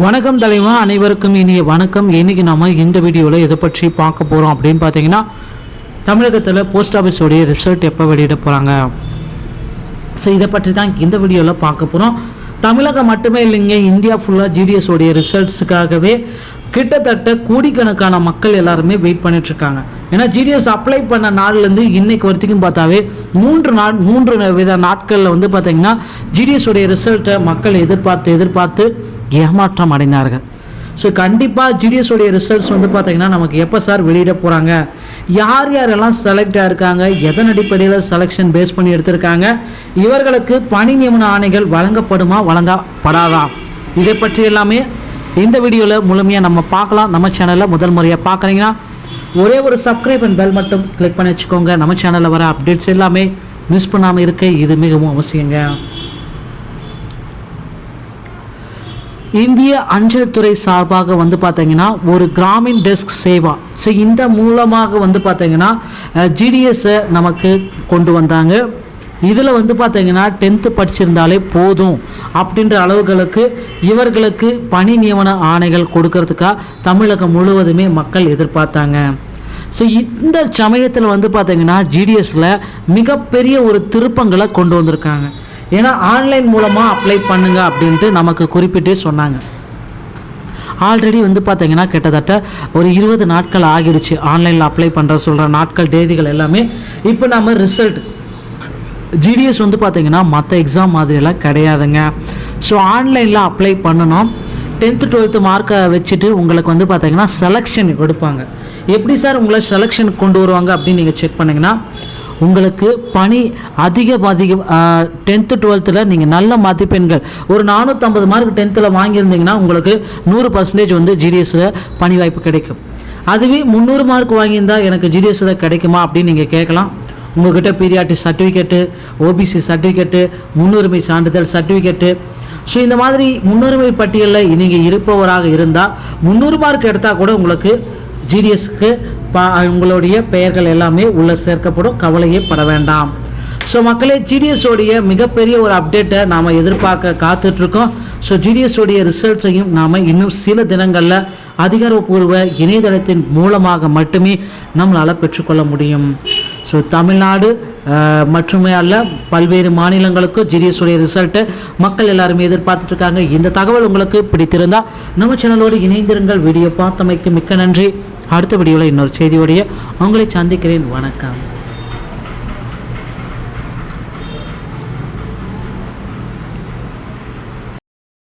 வணக்கம் தலைவா, அனைவருக்கும் இனிய வணக்கம். இன்றைக்கி நம்ம இந்த வீடியோவில் எதை பற்றி பார்க்க போகிறோம் அப்படின்னு பார்த்தீங்கன்னா, தமிழகத்தில் போஸ்ட் ஆஃபீஸோடைய ரிசல்ட் எப்போ வெளியிட போகிறாங்க. ஸோ இதை பற்றி தான் இந்த வீடியோவில் பார்க்க போகிறோம். தமிழகம் மட்டுமே இல்லைங்க, இந்தியா ஃபுல்லாக ஜிடிஎஸோடைய ரிசல்ட்ஸுக்காகவே கிட்டத்தட்ட கோடிக்கணக்கான மக்கள் எல்லாருமே வெயிட் பண்ணிட்டுருக்காங்க. ஏன்னா ஜிடிஎஸ் அப்ளை பண்ண நாள்லேருந்து இன்றைக்கு வரைக்கும் பார்த்தாவே மூன்று வித நாட்களில் வந்து பார்த்திங்கன்னா ஜிடிஎஸோடைய ரிசல்ட்டை மக்கள் எதிர்பார்த்து ஏமாற்றம் அடைந்தார்கள். ஸோ கண்டிப்பாக ஜிடிஎஸோடைய ரிசல்ட்ஸ் வந்து பார்த்திங்கன்னா நமக்கு எப்போ சார் வெளியிட போகிறாங்க, யாரெல்லாம் செலக்ட் ஆகிருக்காங்க, எதன் அடிப்படையில் செலெக்ஷன் பேஸ் பண்ணி எடுத்திருக்காங்க, இவர்களுக்கு பணி நியமன ஆணைகள் வழங்கப்படுமா வழங்கப்படாதா, இதை பற்றி எல்லாமே இந்த வீடியோவில் முழுமையாக நம்ம பார்க்கலாம். நம்ம சேனலில் முதல் முறையாக பார்க்குறீங்கன்னா ஒரே ஒரு சப்ஸ்கிரைப் அண்ட் பெல் மட்டும் கிளிக் பண்ணி வச்சுக்கோங்க. நம்ம சேனலில் வர அப்டேட்ஸ் எல்லாமே மிஸ் பண்ணாமல் இருக்க இது மிகவும் அவசியங்க. இந்திய அஞ்சல் துறை சார்பாக வந்து பார்த்தீங்கன்னா ஒரு கிராமின் டெஸ்க் சேவா, ஸோ இந்த மூலமாக வந்து பார்த்தீங்கன்னா ஜிடிஎஸை நமக்கு கொண்டு வந்தாங்க. இதில் வந்து பார்த்தீங்கன்னா 10th படிச்சிருந்தாலே போதும் அப்படின்ற அளவுகளுக்கு இவர்களுக்கு பணி நியமன ஆணைகள் கொடுக்கறதுக்காக தமிழகம் முழுவதுமே மக்கள் எதிர்பார்த்தாங்க. ஸோ இந்த சமயத்தில் வந்து பார்த்தீங்கன்னா ஜிடிஎஸில் மிகப்பெரிய ஒரு திருப்பங்களை கொண்டு வந்திருக்காங்க. ஏன்னா ஆன்லைன் மூலமாக அப்ளை பண்ணுங்க அப்படின்ட்டு நமக்கு குறிப்பிட்டே சொன்னாங்க. ஆல்ரெடி வந்து பார்த்தீங்கன்னா கிட்டத்தட்ட ஒரு 20 நாட்கள் ஆகிடுச்சு ஆன்லைனில் அப்ளை பண்ணுற சொல்கிற நாட்கள் தேதிகள் எல்லாமே. இப்போ நம்ம ரிசல்ட் ஜிடிஎஸ் வந்து பார்த்தீங்கன்னா மற்ற எக்ஸாம் மாதிரியெல்லாம் கிடையாதுங்க. ஸோ ஆன்லைனில் அப்ளை பண்ணணும். 10th 12th மார்க்கை வச்சுட்டு உங்களுக்கு வந்து பார்த்தீங்கன்னா செலெக்ஷன் எடுப்பாங்க. எப்படி சார் உங்களை செலெக்ஷன் கொண்டு வருவாங்க அப்படின்னு நீங்கள் செக் பண்ணிங்கன்னா, உங்களுக்கு பணி அதிகம் 10th 12th நீங்கள் நல்ல மதிப்பெண்கள் ஒரு 450 மார்க் 10th வாங்கியிருந்தீங்கன்னா உங்களுக்கு 100% வந்து ஜிடிஎஸில் பணி வாய்ப்பு கிடைக்கும். அதுவே 300 மார்க் வாங்கியிருந்தால் எனக்கு ஜிடிஎஸில் கிடைக்குமா அப்படின்னு நீங்கள் கேட்கலாம். உங்கள்கிட்ட பீரியாட்டி சர்டிஃபிகேட்டு, ஓபிசி சர்டிஃபிகேட்டு, முன்னுரிமை சான்றிதழ் சர்டிஃபிகேட்டு, ஸோ இந்த மாதிரி முன்னுரிமை பட்டியலில் நீங்கள் இருப்பவராக இருந்தால் 300 மார்க் எடுத்தால் கூட உங்களுக்கு ஜிடிஎஸ்க்கு உங்களுடைய பெயர்கள் எல்லாமே உள்ளே சேர்க்கப்படும். கவலையே பட வேண்டாம். ஸோ மக்களே, ஜிடிஎஸோடைய மிகப்பெரிய ஒரு அப்டேட்டை நாம் எதிர்பார்க்க காத்துட்ருக்கோம். ஸோ ஜிடிஎஸோடைய ரிசல்ட்ஸையும் நாம் இன்னும் சில தினங்களில் அதிகாரப்பூர்வ இணையதளத்தின் மூலமாக மட்டுமே நம்மளால் பெற்றுக்கொள்ள முடியும். ஸோ தமிழ்நாடு மட்டுமே அல்ல, பல்வேறு மாநிலங்களுக்கும் ஜிடிஎஸோடைய ரிசல்ட்டை மக்கள் எல்லாருமே எதிர்பார்த்துட்ருக்காங்க. இந்த தகவல் உங்களுக்கு பிடித்திருந்தால் நம்ம சேனலோடு இணைந்திருங்கள். வீடியோ பார்த்தமைக்கு மிக்க நன்றி. அடுத்த வீடியோவில் இன்னொரு செய்தியோடைய உங்களை சந்திக்கிறேன். வணக்கம்.